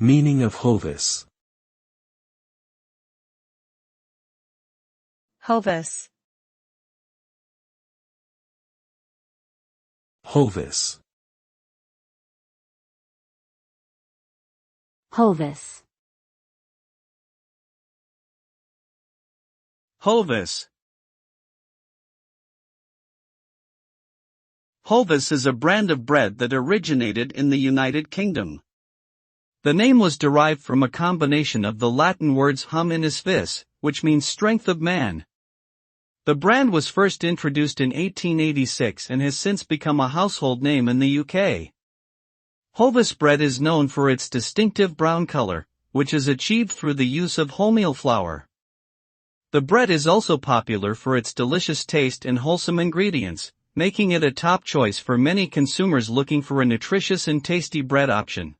Meaning of Hovis. Hovis. Hovis. Hovis. Hovis. Hovis is a brand of bread that originated in the United Kingdom. The name was derived from a combination of the Latin words hominis vis, which means strength of man. The brand was first introduced in 1886 and has since become a household name in the UK. Hovis bread is known for its distinctive brown color, which is achieved through the use of wholemeal flour. The bread is also popular for its delicious taste and wholesome ingredients, making it a top choice for many consumers looking for a nutritious and tasty bread option.